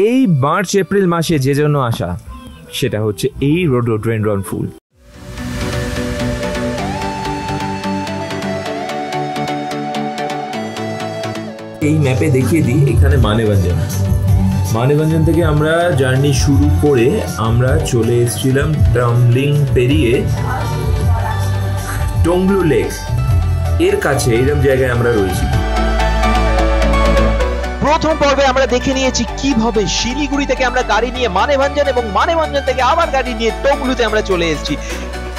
এই March April মাসে যে জন্য আসা, সেটা হচ্ছে এই রোডোডেনড্রন ফুল। এই ম্যাপে দেখিয়ে দিই, এখানে মানেভঞ্জন থেকে আমরা জার্নি শুরু করে আমরা চলে এসেছিলাম টামলিং পেরিয়ে টংলু লেক এর কাছে, এইরকম জায়গায় আমরা রয়েছি। প্রথম পর্বে আমরা দেখে নিয়েছি কিভাবে শিলিগুড়ি থেকে আমরা গাড়ি নিয়ে মানেভঞ্জন এবং মানেভঞ্জন থেকে আবার গাড়ি নিয়ে টংলুতে আমরা চলে এসেছি।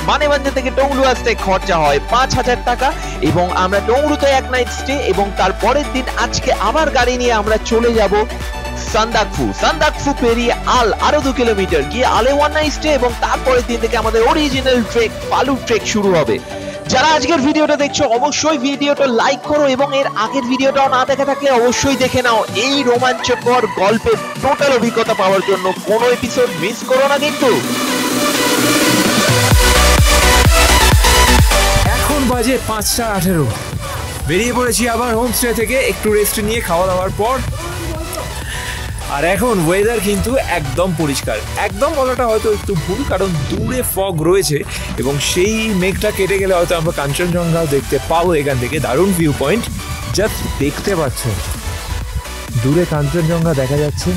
মানেভঞ্জন থেকে টংলু আসতে খরচা হয় 5,000 টাকা এবং আমরা টংলুতে এক নাইট স্টে এবং তারপরের দিন আজকে আবার গাড়ি নিয়ে আমরা চলে যাব সান্দাকফু পেরিয়ে আরো 2 কিলোমিটার গিয়ে আলে ওয়ান নাইট স্টে এবং তারপরের দিন থেকে আমাদের অরিজিনাল ট্রেক পালু ট্রেক শুরু হবে। যারা আজকের ভিডিওটা দেখছো অবশ্যই ভিডিওটা লাইক করো এবং এর আগের ভিডিওটাও না দেখে থাকলে অবশ্যই দেখে নাও। এই রোমাঞ্চকর গল্পের টোটাল অভিজ্ঞতা পাওয়ার জন্য কোনো এপিসোড মিস করো না কিন্তু। এখন বাজে 5:18, বেরিয়ে পড়েছি আবার হোমস্টে থেকে একটু রেস্ট নিয়ে খাওয়া দাওয়ার পর। আর এখন ওয়েদার কিন্তু একদম পরিষ্কার, একদম বলাটা হয়তো একটু ভুল, কারণ দূরে ফগ রয়েছে এবং সেই মেঘটা কেটে গেলে হয়তো আমরা কাঞ্চনজঙ্ঘাও দেখতে পাবো এখান থেকে। দারুণ ভিউ পয়েন্ট, জাস্ট দেখতে পাচ্ছ দূরে কাঞ্চনজঙ্ঘা দেখা যাচ্ছে,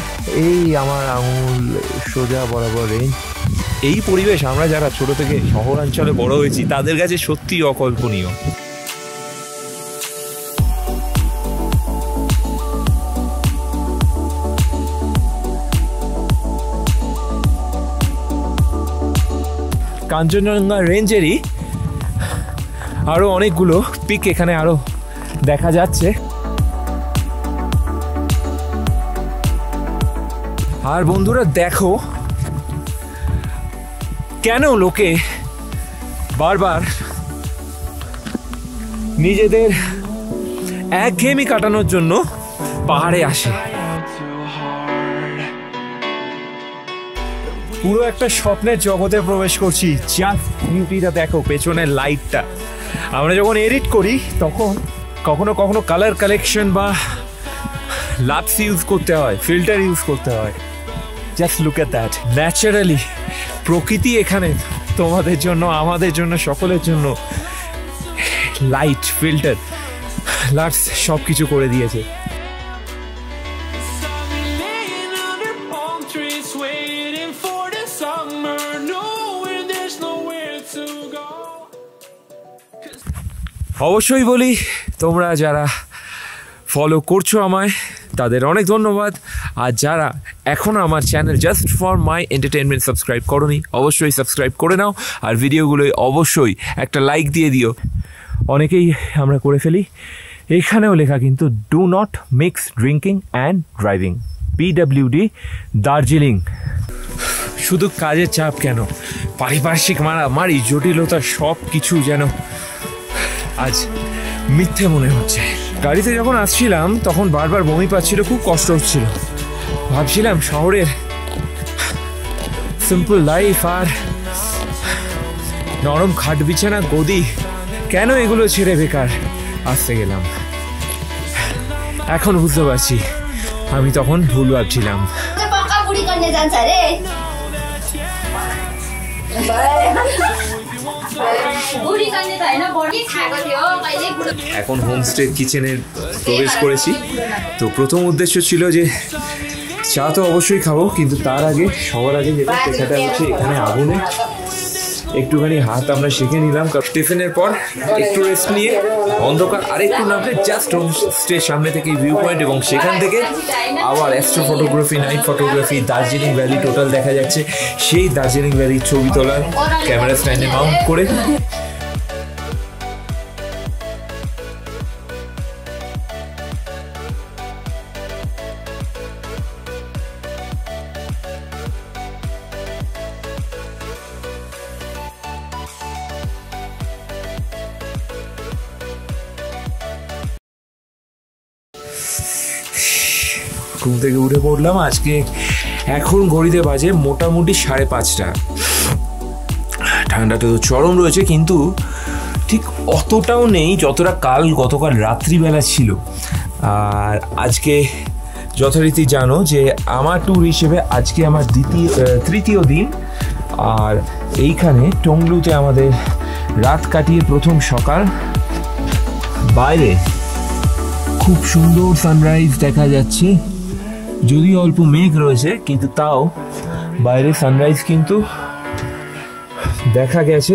এই আমার আঙুল সোজা বরাবর রেঞ্জ। এই পরিবেশ আমরা যারা ছোট থেকে শহরাঞ্চলে বড় হয়েছি তাদের কাছে সত্যিই অকল্পনীয়। কাঞ্চনজঙ্ঘা রেঞ্জেরই আরো অনেকগুলো পিক এখানে আরো দেখা যাচ্ছে। আর বন্ধুরা দেখো কেন লোকে বারবার নিজেদের একঘেয়েমি কাটানোর জন্য পাহাড়ে আসে। পুরো একটা স্বপ্নের জগতে প্রবেশ করছি। জাস্ট বিউটিটা দেখো, পেছনের লাইটটা। আমরা যখন এডিট করি তখন কখনো কখনো কালার কালেকশন বা লাক্স ইউজ করতে হয়, ফিল্টার ইউজ করতে হয়। Just look at that, naturally প্রকৃতি এখানে তোমাদের জন্য, আমাদের জন্য, সকলের জন্য লাইট, ফিল্টার, লাক্স সব কিছু করে দিয়েছে। অবশ্যই বলি, তোমরা যারা ফলো করছো আমায় তাদের অনেক ধন্যবাদ। আর যারা এখনও আমার channel just for my entertainment subscribe করোনি, অবশ্যই সাবস্ক্রাইব করে নাও। আর ভিডিওগুলোয় অবশ্যই একটা লাইক দিয়ে দিও। অনেকেই আমরা করে ফেলি, এখানেও লেখা কিন্তু do not mix drinking and driving, PWD Darjeeling. শুধু কাজের চাপ কেন, পারিপার্শ্বিক মারামারি, জটিলতা, সব কিছু যেন আজ মিথ্যে মনে হচ্ছে। গাড়িতে যখন আসছিলাম তখন বারবার বমি পাচ্ছিল, খুব কষ্ট হচ্ছিল। ভাবছিলাম শহরের সিম্পল লাইফ আর নরম খাট বিছানা গদি, কেন এগুলো ছেড়ে বেকার আসতে গেলাম। এখন বুঝতে পারছি আমি তখন ভুল ভাবছিলাম। এখন হোমস্টে কিচেনের প্রবেশ করেছি। তো প্রথম উদ্দেশ্য ছিল যে চা তো অবশ্যই খাবো, কিন্তু তার আগে সবার আগে যেটা সেটা হচ্ছে এখানে আগুনে একটুখানি হাত আমরা শিখে নিলাম। টিফিনের পর একটু রেস্ট নিয়ে অন্ধকার আরেকটু নামলে জাস্ট হোমস্টের সামনে থেকে ভিউ পয়েন্ট এবং সেখান থেকে আবার astro photography, night photography, Darjeeling valley total দেখা যাচ্ছে। সেই দার্জিলিং ভ্যালির ছবি তোলার ক্যামেরা স্ট্যান্ডে মাউন্ট করে ঘুম থেকে উঠে পড়লাম। আজকে এখন ঘড়িতে বাজে মোটামুটি 5:30। ঠান্ডাটা তো চরম রয়েছে, কিন্তু ঠিক অতটাও নেই যতটা গতকাল রাত্রিবেলা ছিল। আর আজকে যথারীতি জানো যে আমার ট্যুর হিসেবে আজকে আমার তৃতীয় দিন, আর এইখানে টংলুতে আমাদের রাত কাটিয়ে প্রথম সকাল। বাইরে খুব সুন্দর সানরাইজ দেখা যাচ্ছে, যদিও অল্প মেঘ রয়েছে কিন্তু তাও বাইরে সানরাইজ কিন্তু দেখা গেছে,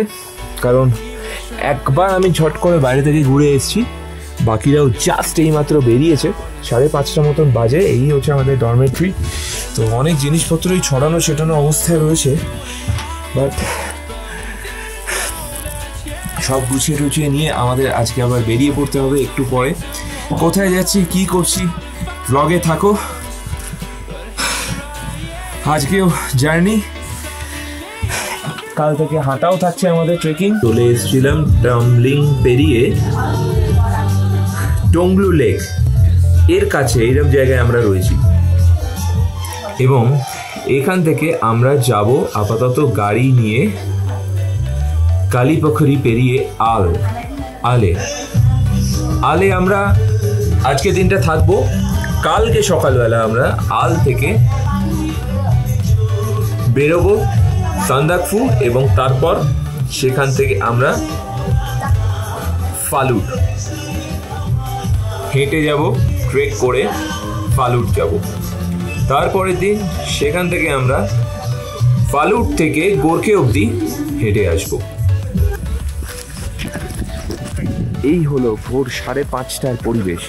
কারণ একবার আমি ঝট করে বাইরে থেকে ঘুরে এসেছি, বাকিরাও জাস্ট এইমাত্র বেরিয়েছে। 5:30 মতন বাজে। এই হচ্ছে আমাদের ডরমেট্রি। তো অনেক জিনিসপত্রই ছড়ানো ছেটানো অবস্থায় রয়েছে, বাট সব গুছিয়ে টুছিয়ে নিয়ে আমাদের আজকে আবার বেরিয়ে পড়তে হবে একটু পরে। কোথায় যাচ্ছি, কি করছি, ব্লগে থাকো। আজকেও জার্নি, কাল থেকে হাঁটাও থাকছে আমাদের, ট্রেকিং। চলে এসেছিলাম টামলিং পেরিয়ে টংলু লেক এর কাছে, এইরকম জায়গায় আমরা রয়েছি, এবং এখান থেকে আমরা যাব আপাতত গাড়ি নিয়ে কালীপোখরি পেরিয়ে আলে আমরা আজকে দিনটা থাকবো। কালকে সকালবেলা আমরা আল থেকে বেরোবো সান্দাকফু, এবং তারপর সেখান থেকে আমরা ফালুট হেঁটে যাব, ট্রেক করে ফালুট যাব। তারপরের দিন সেখান থেকে আমরা ফালুট থেকে গোর্খে অবধি হেঁটে আসবো। এই হলো ভোর 5:30টার পরিবেশ।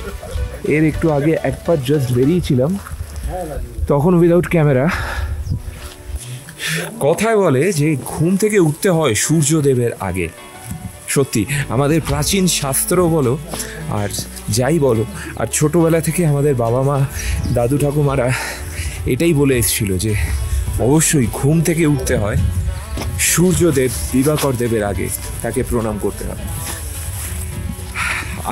এর একটু আগে একবার জাস্ট বেরিয়েছিলাম, তখন উইদাউট ক্যামেরা। কথায় বলে যে ঘুম থেকে উঠতে হয় সূর্যদেবের আগে। সত্যি, আমাদের প্রাচীন শাস্ত্র বলো আর যাই বলো, আর ছোটোবেলা থেকে আমাদের বাবা মা দাদু ঠাকুমারা এটাই বলে এসেছিল যে অবশ্যই ঘুম থেকে উঠতে হয় সূর্যদেব দিবাকর দেবের আগে, তাকে প্রণাম করতে হয়।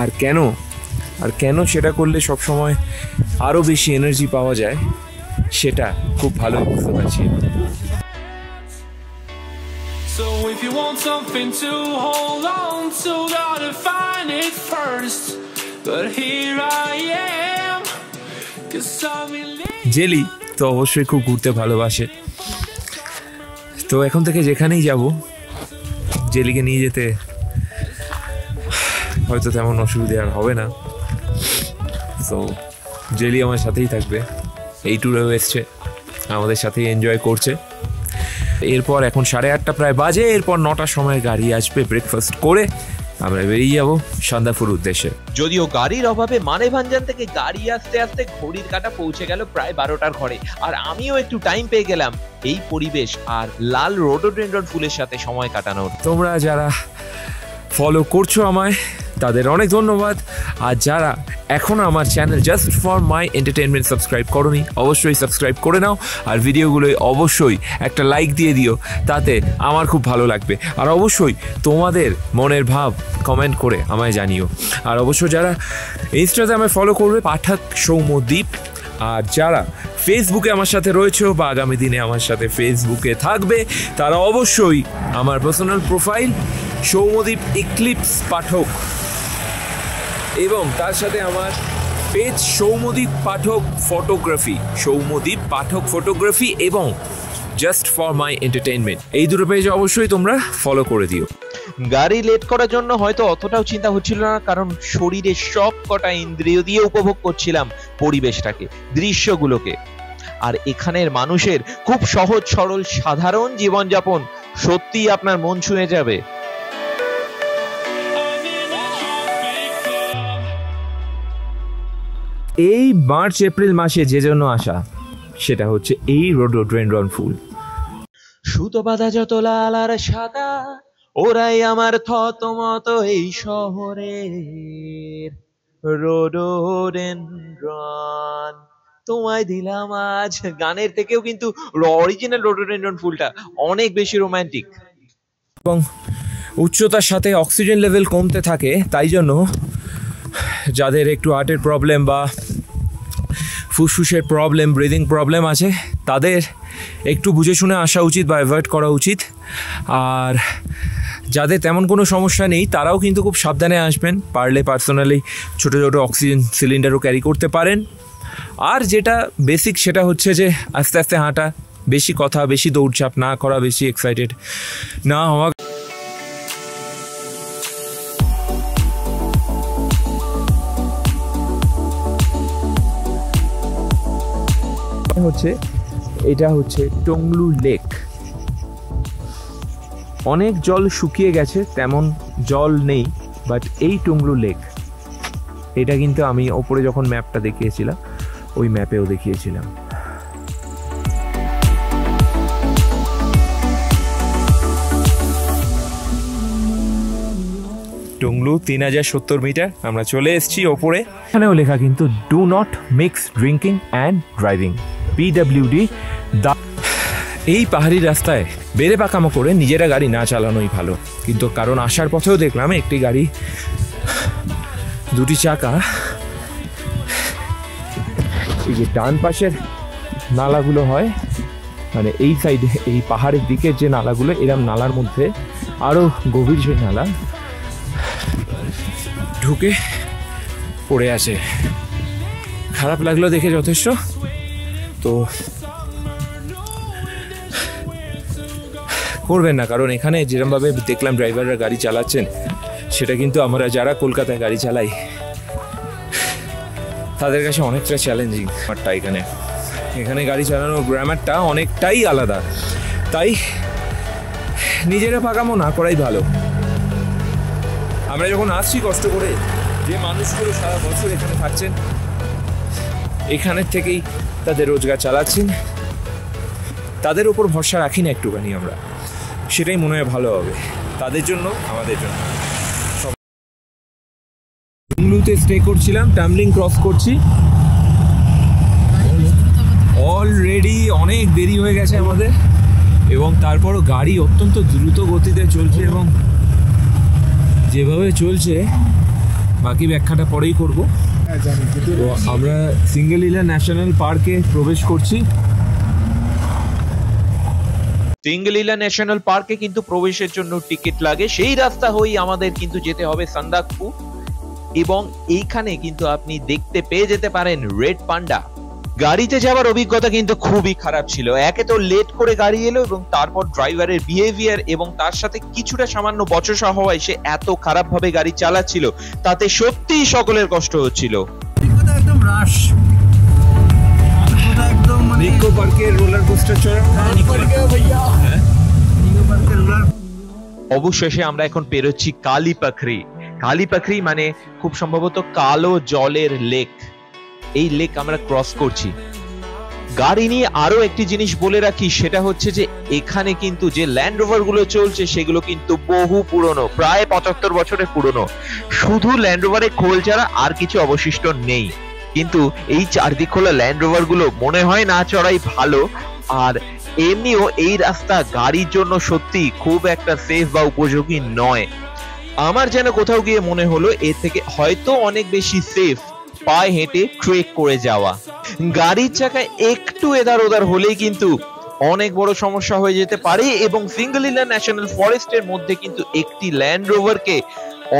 আর কেন সেটা করলে সবসময় আরও বেশি এনার্জি পাওয়া যায়, সেটা খুব ভালো বুঝতে পারছি। So if you want something to hold on to, gotta find it first. But here I am, 'cause I'm in love. Jelly তো অবশ্যই খুব ঘুরতে ভালোবাসে, তো এখন থেকে যেখানেই যাব জেলিকে নিয়ে যেতে হয়তো তেমন অসুবিধা আর হবে না। তো জেলি আমার সাথেই থাকবে, এই ট্যুরেও এসছে, আমাদের সাথেই এনজয় করছে। এরপর এখন 8:30 প্রায় বাজে, এরপর 9টার সময় গাড়ি আসবে, ব্রেকফাস্ট করে আমরা বেরিয়ে যাবো সান্দাকফুর উদ্দেশ্যে। যদিও গাড়ির অভাবে মানেভাঞ্জান থেকে গাড়ি আসতে আসতে ঘড়ির কাঁটা পৌঁছে গেল প্রায় 12টার ঘরে, আর আমিও একটু টাইম পেয়ে গেলাম এই পরিবেশ আর লাল রোডোডেন্ড্রন ফুলের সাথে সময় কাটানোর। তোমরা যারা ফলো করছো আমায়, তাদের অনেক ধন্যবাদ। আর যারা এখনও আমার channel just for my entertainment subscribe করোনি, অবশ্যই সাবস্ক্রাইব করে নাও, আর ভিডিওগুলোয় অবশ্যই একটা লাইক দিয়ে দিও, তাতে আমার খুব ভালো লাগবে। আর অবশ্যই তোমাদের মনের ভাব কমেন্ট করে আমায় জানিও। আর অবশ্যই যারা ইনস্টাগ্রামে ফলো করবে পাঠক সৌম্যদীপ, আর যারা ফেসবুকে আমার সাথে রয়েছে বা আগামী দিনে আমার সাথে ফেসবুকে থাকবে, তারা অবশ্যই আমার পার্সোনাল প্রোফাইল সৌম্যদীপ ইক্লিপস পাঠক, এবং তার সাথে আমার পেজ সৌম্যদীপ পাঠক ফটোগ্রাফি, এবং জাস্ট ফর মাই এন্টারটেইনমেন্ট, এই দুটো পেজ অবশ্যই তোমরা ফলো করে দিও। গাড়ি লেট করার জন্য হয়তো অতটাও চিন্তা হচ্ছিল না, কারণ শরীরের সব কটা ইন্দ্রিয় দিয়ে উপভোগ করছিলাম পরিবেশটাকে, দৃশ্যগুলোকে। আর এখানের মানুষের খুব সহজ সরল সাধারণ জীবনযাপন সত্যিই আপনার মন ছুঁয়ে যাবে। এই মার্চ এপ্রিল মাসে যে জন্য আসা, সেটা হচ্ছে এই রোডোডেন্ড্রন ফুল। সুতো বাঁধা যত লাল আর সাদা, ওরাই আমার থতমত এই শহরের রোডোডেন্ড্রন। তোমায় দিলাম আজ, গানের থেকেও কিন্তু অরিজিনাল রোডোডেন্ড্রন ফুলটা অনেক বেশি রোমান্টিক। এবং উচ্চতার সাথে অক্সিজেন লেভেল কমতে থাকে, তাই জন্য যাদের একটু হার্টের প্রবলেম বা ফুসফুসের প্রবলেম, ব্রিদিং প্রবলেম আছে, তাদের একটু বুঝে শুনে আসা উচিত বা অ্যাভয়েড করা উচিত। আর যাদের তেমন কোনো সমস্যা নেই, তারাও কিন্তু খুব সাবধানে আসবেন। পারলে পার্সোনালি ছোটো ছোটো অক্সিজেন সিলিন্ডারও ক্যারি করতে পারেন। আর যেটা বেসিক সেটা হচ্ছে যে আস্তে আস্তে হাঁটা, বেশি কথা, বেশি দৌড়ঝাঁপ না করা, বেশি এক্সাইটেড না হওয়া। এটা হচ্ছে টংলু লেক। অনেক জল শুকিয়ে গেছে, তেমন জল নেই, বাট এই টংলু লেক, এটা কিন্তু আমি ওপরে যখন ম্যাপটা দেখিয়েছিলাম ওই ম্যাপেও দেখিয়েছিলাম। টংলু 3070 মিটার, আমরা চলে এসেছি ওপরে। এখানেও লেখা কিন্তু do not mix drinking and driving, PWD। এই পাহাড়ি রাস্তায় বেড়ে পাকামো করে নিজেরা গাড়ি না চালানোই ভালো, কিন্তু কারণ আসার পথেও দেখলাম একটি গাড়ি, দুটি চাকা, এই যে ডান পাশের নালাগুলো হয়, মানে এই সাইডে এই পাহাড়ের দিকের যে নালাগুলো, এরম নালার মধ্যে আরও গভীর যে নালা, ঢুকে পড়ে আছে। খারাপ লাগলো দেখে যথেষ্ট। তো করবেন না, কারণ এখানে যেরকমভাবে দেখলাম ড্রাইভাররা গাড়ি চালাচ্ছেন, সেটা কিন্তু আমরা যারা কলকাতায় গাড়ি চালাই তাদের কাছে অনেকটা চ্যালেঞ্জিং। ব্যাপারটা এখানে গাড়ি চালানোর গ্রামারটা অনেকটাই আলাদা, তাই নিজেরা পাকামো না করাই ভালো। আমরা যখন আসছি কষ্ট করে, যে মানুষগুলো সারা বছর এখানে থাকছেন, এখানের থেকেই তাদের রোজগার চালাচ্ছেন, তাদের উপর ভরসা রাখি না একটুখানি আমরা, সেটাই মনে হয় ভালো হবে তাদের জন্য, আমাদের জন্য। টংলুতে স্টে করছিলাম, টামলিং ক্রস করছি, অলরেডি অনেক দেরি হয়ে গেছে আমাদের, এবং তারপরও গাড়ি অত্যন্ত দ্রুত গতিতে চলছে, এবং যেভাবে চলছে বাকি ব্যাখ্যাটা পরেই করব। তো আমরা সিঙ্গলিলা ন্যাশনাল পার্কে প্রবেশ করছি। সিঙ্গলিলা ন্যাশনাল পার্কে কিন্তু প্রবেশের জন্য টিকিট লাগে, সেই রাস্তা হয়েই আমাদের কিন্তু যেতে হবে সান্দাকফু, এবং এইখানে কিন্তু আপনি দেখতে পেয়ে যেতে পারেন রেড পান্ডা। গাড়িতে যাওয়ার অভিজ্ঞতা কিন্তু খুবই খারাপ ছিল। একে তো লেট করে গাড়ি এলো, এবং তারপর ড্রাইভারের বিহেভিয়ার এবং তার সাথে কিছুটা সামান্য বচসা হওয়ায় সে এত খারাপ ভাবে গাড়ি চালাচ্ছিল, তাতে সত্যিই সকলের কষ্ট হচ্ছিল। একদম রাশ, একদম নিকো পার্কের রোলার কোস্টার চড়া, অবশেষে আমরা এখন পেরোচ্ছি কালিপাখরি। কালিপাখরি মানে খুব সম্ভবত কালো জলের লেক। এই লেক আমরা ক্রস করছি। গাড়ি নিয়ে আরো একটি জিনিস বলে রাখি, সেটা হচ্ছে যে এখানে কিন্তু যে ল্যান্ড রোভার গুলো চলছে সেগুলো কিন্তু বহু পুরনো, প্রায় 75 বছরের পুরনো। শুধু ল্যান্ড রোভারে খোল ছাড়া আর কিছু অবশিষ্ট নেই, কিন্তু এই চারদিক খোলা ল্যান্ড রোভার গুলো মনে হয় না চড়াই ভালো। আর এমনিও এই রাস্তা গাড়ির জন্য সত্যি খুব একটা সেফ বা উপযোগী নয়। আমার যেন কোথাও গিয়ে মনে হলো এর থেকে হয়তো অনেক বেশি সেফ পায়ে হেঁটে ট্রেক করে যাওয়া। গাড়ির চাকায় একটু এধার ওধার হলেই কিন্তু অনেক বড় সমস্যা হয়ে যেতে পারে, এবং সিঙ্গলিলা ন্যাশনাল ফরেস্টের মধ্যে কিন্তু একটি ল্যান্ড রোভারকে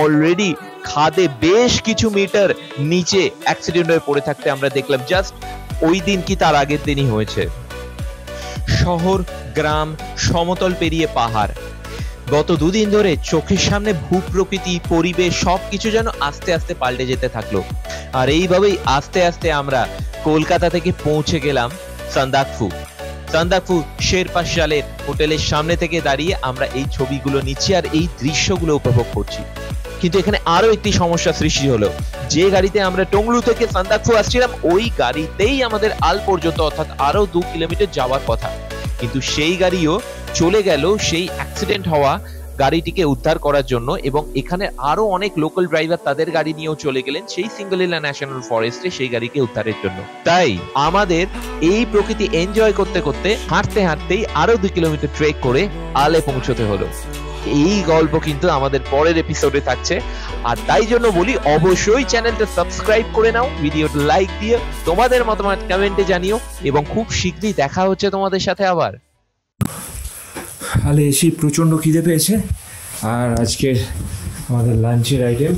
অলরেডি খাদে বেশ কিছু মিটার নিচে অ্যাক্সিডেন্ট হয়ে পড়ে থাকতে আমরা দেখলাম। জাস্ট ওই দিন কি তার আগের দিনই হয়েছে। শহর, গ্রাম, সমতল পেরিয়ে পাহাড়, গত দুদিন ধরে চোখের সামনে ভূপ্রকৃতি, পরিবেশ সবকিছু যেন আস্তে আস্তে পাল্টে যেতে থাকলো। আর এইভাবেই আস্তে আস্তে আমরা কলকাতা থেকে পৌঁছে গেলাম সান্দাকফু। সান্দাকফু শেরপা শালের হোটেলের সামনে থেকে দাঁড়িয়ে আমরা এই ছবিগুলো নিচ্ছি আর এই দৃশ্যগুলো উপভোগ করছি। কিন্তু এখানে আরো একটি সমস্যা সৃষ্টি হলো। যে গাড়িতে আমরা টংলু থেকে সান্দাকফু আসছিলাম, ওই গাড়িতেই আমাদের আল পর্যন্ত অর্থাৎ আরো 2 কিলোমিটার যাওয়ার কথা, কিন্তু সেই গাড়িও চলে গেল সেই অ্যাক্সিডেন্ট হওয়া গাড়িটিকে উদ্ধার করার জন্য। এবং এখানে আরো অনেক লোকাল ড্রাইভার তাদের গাড়ি নিয়েও চলে গেলেন সেই সিঙ্গলিলা ন্যাশনাল ফরেস্টে সেই গাড়িকে উদ্ধারের জন্য। তাই আমাদের এই প্রকৃতি এনজয় করতে করতে হাঁটতে হাঁটতেই আরো 2 কিলোমিটার ট্রেক করে আলে পৌঁছতে হলো। এই গল্প কিন্তু আমাদের পরের এপিসোডে থাকছে, আর তাই জন্য বলি অবশ্যই চ্যানেলটা সাবস্ক্রাইব করে নাও, ভিডিওটা লাইক দিয়ে তোমাদের মতামত কমেন্টে জানিও, এবং খুব শীঘ্রই দেখা হচ্ছে তোমাদের সাথে আবার। তাহলে এসে প্রচণ্ড খিদে পেয়েছে, আর আজকের আমাদের লাঞ্চের আইটেম